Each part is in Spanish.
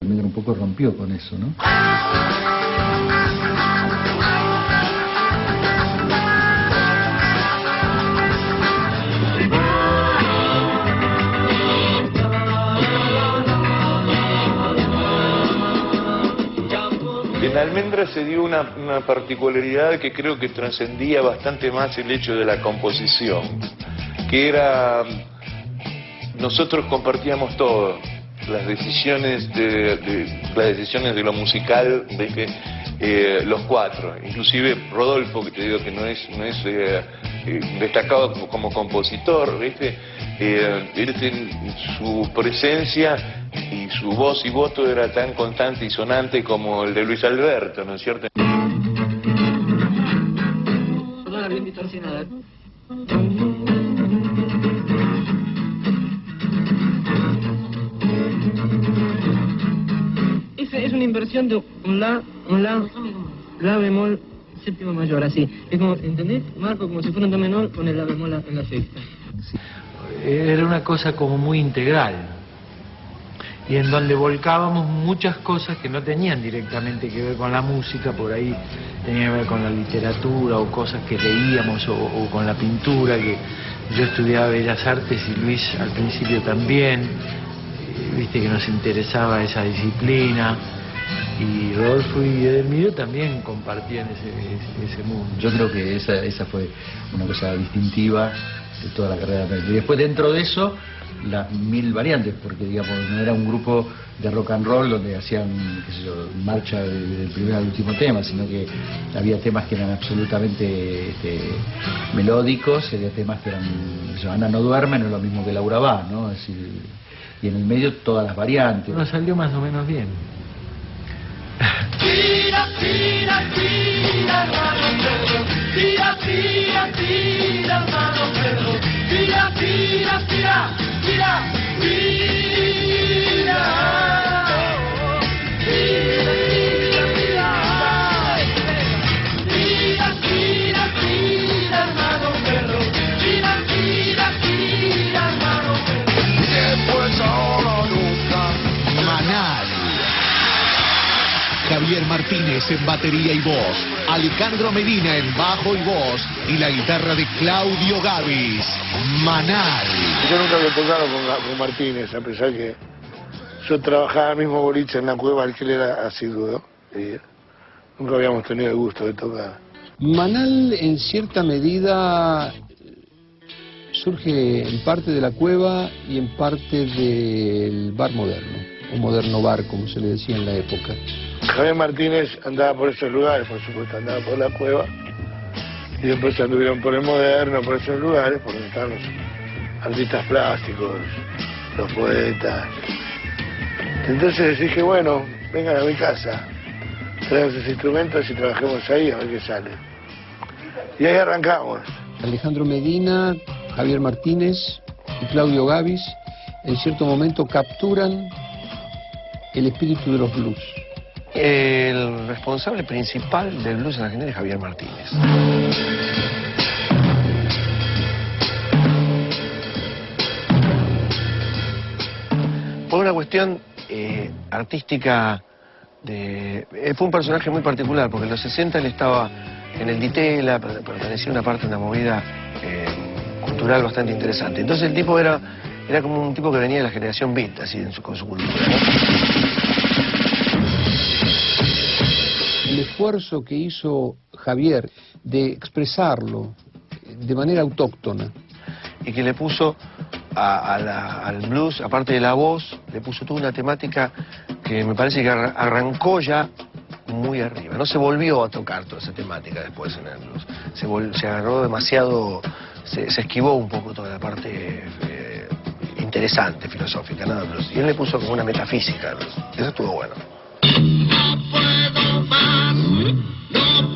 Almendra un poco rompió con eso, ¿no? En Almendra se dio una particularidad que creo que trascendía bastante más el hecho de la composición, que era, nosotros compartíamos todo, las decisiones de lo musical, los cuatro, inclusive Rodolfo, que te digo que no es destacado como compositor, ¿viste? Él, su presencia y su voz y voto era tan constante y sonante como el de Luis Alberto, ¿no es cierto? Bien distorsionada. Es una inversión de un la bemol séptimo mayor, así. Es como, ¿entendés? Marco, como si fuera un do menor con el la bemol en la sexta. Sí. Era una cosa como muy integral, y en donde volcábamos muchas cosas que no tenían directamente que ver con la música, por ahí tenía que ver con la literatura o cosas que leíamos o con la pintura, que yo estudiaba Bellas Artes y Luis al principio también, viste que nos interesaba esa disciplina, y Rodolfo y Edelmiro también compartían ese mundo. Yo creo que esa fue una cosa distintiva de toda la carrera de Almendra. Y después dentro de eso, las mil variantes, porque digamos no era un grupo de rock and roll donde hacían, qué sé yo, marcha del primer al último tema, sino que había temas que eran absolutamente melódicos, y había temas que eran, Ana no duerme, no es lo mismo que Laura va, ¿no? Es decir, y en el medio todas las variantes. Nos salió más o menos bien. Tira, tira, tira, hermano Pedro. Tira, tira, tira, hermano Pedro. Tira, tira, tira, tira, tira. Tira, tira, tira. Tira, tira, tira, hermano Pedro. Tira, tira, tira, hermano Pedro. Después ahora nunca. Manal. Javier Martínez en batería y voz, Alejandro Medina en bajo y voz, y la guitarra de Claudio Gavis. Manal. Yo nunca había tocado con Martínez, a pesar que yo trabajaba en el mismo boliche en la cueva al que él era asiduo, y nunca habíamos tenido el gusto de tocar. Manal en cierta medida surge en parte de la cueva y en parte del bar moderno, o moderno bar como se le decía en la época. Javier Martínez andaba por esos lugares, por supuesto, andaba por la cueva, y después anduvieron por el moderno, por esos lugares, por donde estaban los artistas plásticos, los poetas. Entonces dije, bueno, vengan a mi casa, traigan sus instrumentos y trabajemos ahí a ver qué sale. Y ahí arrancamos. Alejandro Medina, Javier Martínez y Claudio Gavis en cierto momento capturan el espíritu de los blues. El responsable principal del blues en Argentina es Javier Martínez. Por una cuestión artística, fue un personaje muy particular, porque en los 60 él estaba en el Ditela, pertenecía a una parte de una movida cultural bastante interesante. Entonces el tipo era como un tipo que venía de la generación beat, así con su cultura, ¿no? El esfuerzo que hizo Javier de expresarlo de manera autóctona. Y que le puso al blues, aparte de la voz, le puso toda una temática que me parece que arrancó ya muy arriba. No se volvió a tocar toda esa temática después en el blues. Se agarró demasiado, se esquivó un poco toda la parte interesante, filosófica, ¿no? Y él le puso como una metafísica al blues. Eso estuvo bueno. No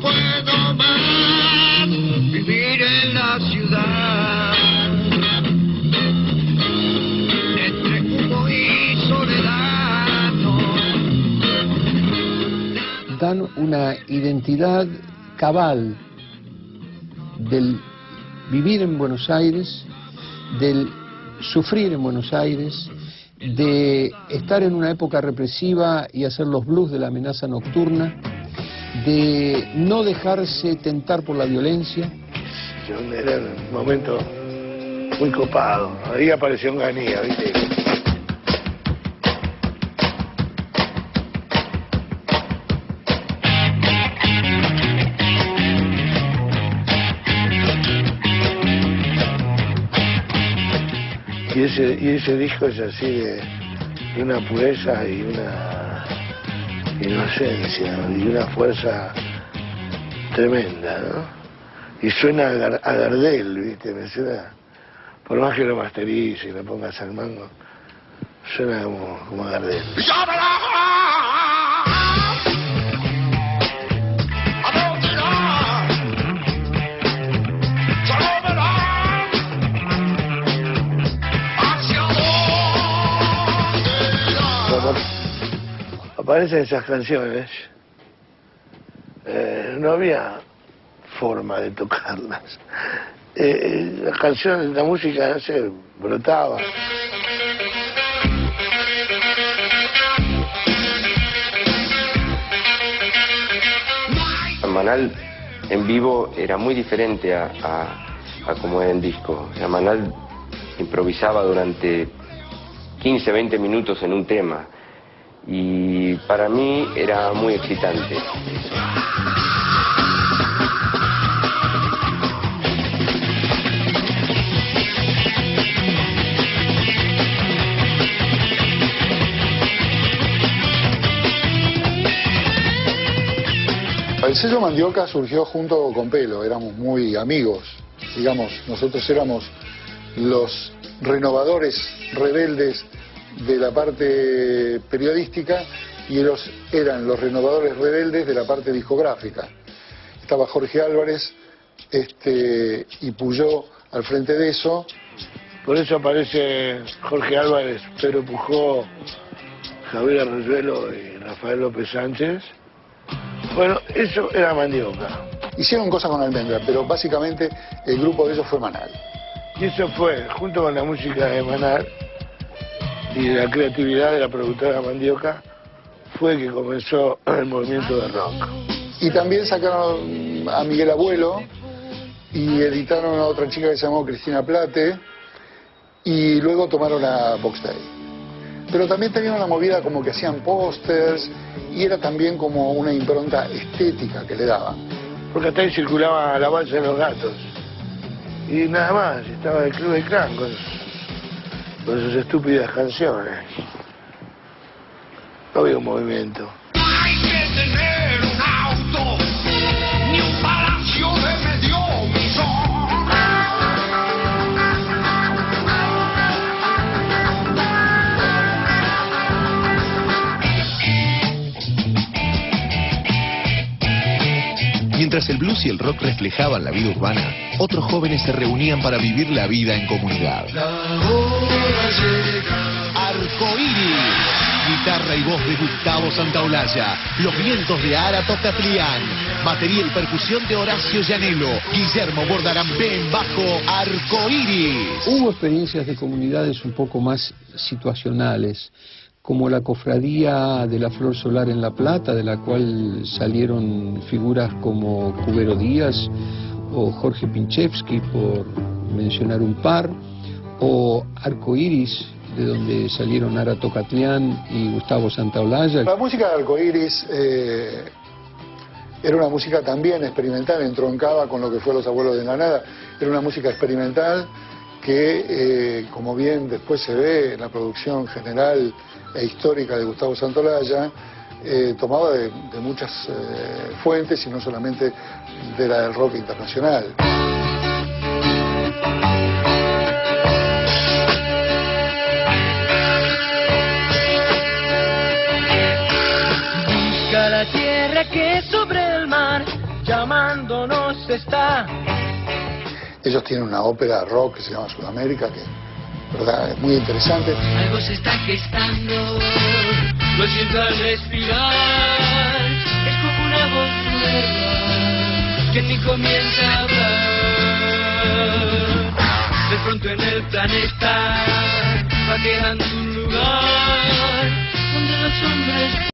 puedo más vivir en la ciudad, entre humo y soledad. Dan una identidad cabal del vivir en Buenos Aires, del sufrir en Buenos Aires, de estar en una época represiva y hacer los blues de la amenaza nocturna, de no dejarse tentar por la violencia. Era un momento muy copado. Ahí apareció un Ganía, ¿viste? Y ese disco es así de una pureza y una inocencia y una fuerza tremenda, ¿no? Y suena a Gardel, ¿viste? Me suena, por más que lo masterice y lo pongas al mango, suena como a Gardel. Aparecen esas canciones, no había forma de tocarlas. Las canciones, la música, no sé, brotaba. Manal en vivo era muy diferente a como era en disco. O sea, Manal improvisaba durante 15, 20 minutos en un tema. Y para mí era muy excitante. El sello Mandioca surgió junto con Pelo, éramos muy amigos, digamos, nosotros éramos los renovadores rebeldes de la parte periodística y ellos eran los renovadores rebeldes de la parte discográfica. Estaba Jorge Álvarez y Puyó al frente de eso. Por eso aparece Jorge Álvarez, Pedro Pujó, Javier Arroyuelo y Rafael López Sánchez. Bueno, eso era Mandioca. Hicieron cosas con Almendra, pero básicamente el grupo de ellos fue Manal. Y eso fue, junto con la música de Manal y la creatividad de la productora Mandioca, fue que comenzó el movimiento de rock. Y también sacaron a Miguel Abuelo y editaron a otra chica que se llamó Cristina Plate y luego tomaron a Box Day. Pero también tenían una movida como que hacían pósters y era también como una impronta estética que le daban. Porque hasta ahí circulaba la balsa de los gatos. Y nada más, estaba el Club de Clan con sus estúpidas canciones. No había un movimiento. Hay que tener un auto, ni un palacio de medio millón. Mientras el blues y el rock reflejaban la vida urbana, otros jóvenes se reunían para vivir la vida en comunidad. Arcoíris, guitarra y voz de Gustavo Santaolalla, los vientos de Ara Tocatlián, batería y percusión de Horacio Llanelo, Guillermo Bordarampé en bajo, Arcoíris. Hubo experiencias de comunidades un poco más situacionales, como la cofradía de la Flor Solar en La Plata, de la cual salieron figuras como Cubero Díaz o Jorge Pinchevsky, por mencionar un par, o Arcoíris, de donde salieron Ara Tocatlián y Gustavo Santaolalla. La música de Arcoíris era una música también experimental, entroncaba con lo que fue Los Abuelos de la Nada. Era una música experimental que, como bien después se ve en la producción general e histórica de Gustavo Santaolalla, tomaba de muchas fuentes y no solamente de la del rock internacional. Busca la tierra que sobre el mar llamándonos está. Ellos tienen una ópera rock que se llama Sudamérica, que verdad es muy interesante. Algo se está gestando, lo siento al respirar. Es como una voz nueva que ni comienza a hablar. De pronto en el planeta va quedando un lugar donde los hombres